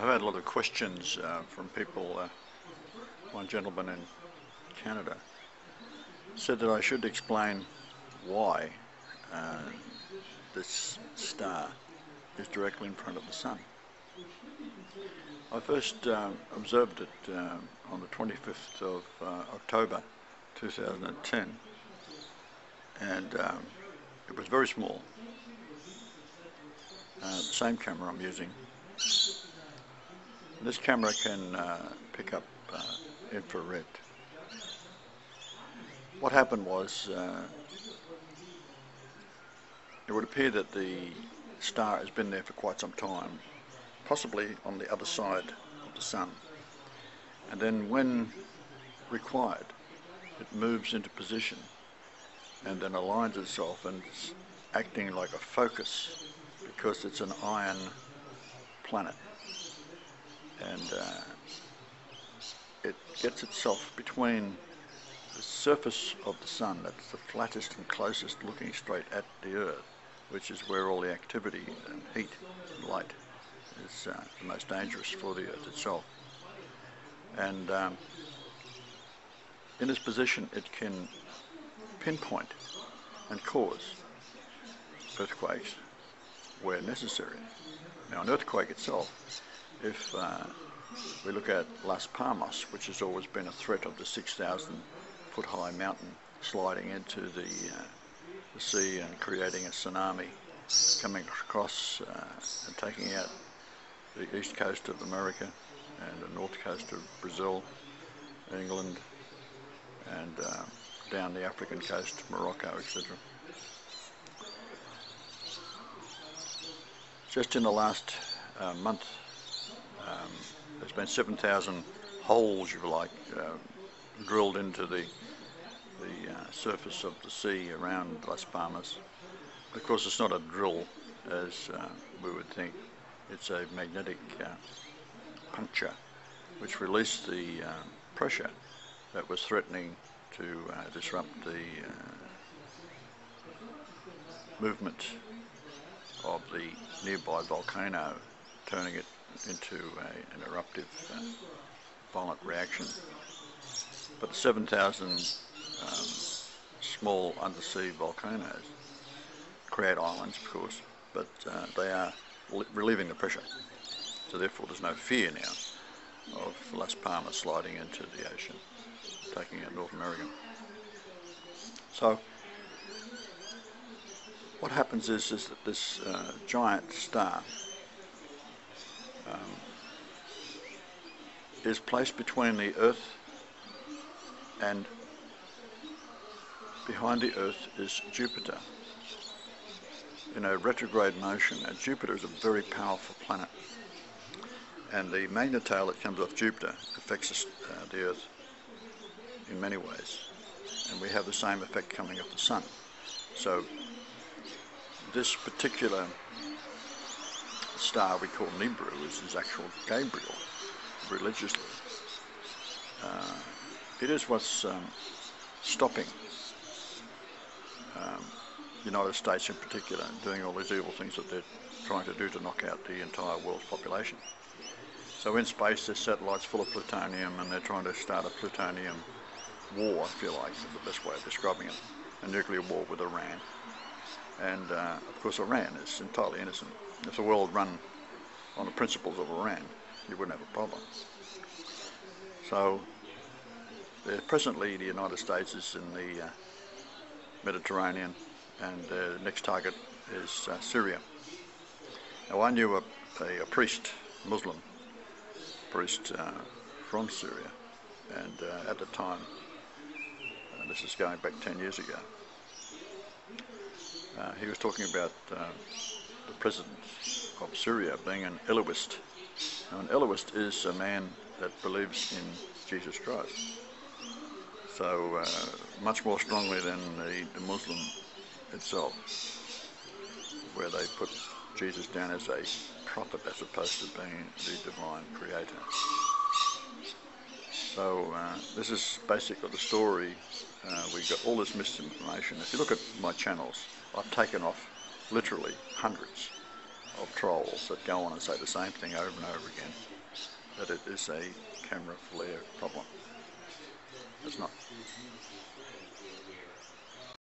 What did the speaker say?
I've had a lot of questions from people. One gentleman in Canada said that I should explain why this star is directly in front of the sun. I first observed it on the 25th of October 2010, and it was very small. The same camera I'm using. This camera can pick up infrared. What happened was, it would appear that the star has been there for quite some time, possibly on the other side of the sun, and then when required it moves into position and then aligns itself and is acting like a focus because it's an iron planet, and it gets itself between the surface of the sun, that's the flattest and closest looking straight at the Earth, which is where all the activity and heat and light is the most dangerous for the Earth itself. And in this position it can pinpoint and cause earthquakes where necessary. Now, an earthquake itself, if we look at Las Palmas, which has always been a threat of the 6,000 foot high mountain sliding into the sea and creating a tsunami coming across and taking out the east coast of America and the north coast of Brazil, England, and down the African coast, Morocco, etc. Just in the last month, there's been 7,000 holes, if you like, drilled into the surface of the sea around Las Palmas. Of course, it's not a drill as we would think. It's a magnetic puncture which released the pressure that was threatening to disrupt the movement of the nearby volcano, turning it into an eruptive violent reaction. But the 7,000 small undersea volcanoes create islands, of course, but they are relieving the pressure. So therefore there's no fear now of Las Palmas sliding into the ocean, taking out North America. So what happens is that this giant star is placed between the Earth, and behind the Earth is Jupiter in a retrograde motion. And Jupiter is a very powerful planet, and the magnet tail that comes off Jupiter affects the Earth in many ways, and we have the same effect coming off the Sun. So this particular star we call NIBIRU is his actual Gabriel religiously. It is what's stopping the United States in particular doing all these evil things that they're trying to do to knock out the entire world's population. So in space there's satellites full of plutonium, and they're trying to start a plutonium war, if you like, is the best way of describing it, a nuclear war with Iran. And of course Iran is entirely innocent. If the world run on the principles of Iran, you wouldn't have a problem. So presently the United States is in the Mediterranean, and the next target is Syria. Now, I knew a priest, Muslim priest from Syria, and at the time, this is going back 10 years ago, he was talking about the president of Syria being an Elohist. Now, an Elohist is a man that believes in Jesus Christ, so much more strongly than the Muslim itself, where they put Jesus down as a prophet as opposed to being the divine creator. So this is basically the story. We got all this misinformation. If you look at my channels, I've taken off literally hundreds of trolls that go on and say the same thing over and over again, that it is a camera flare problem. It's not.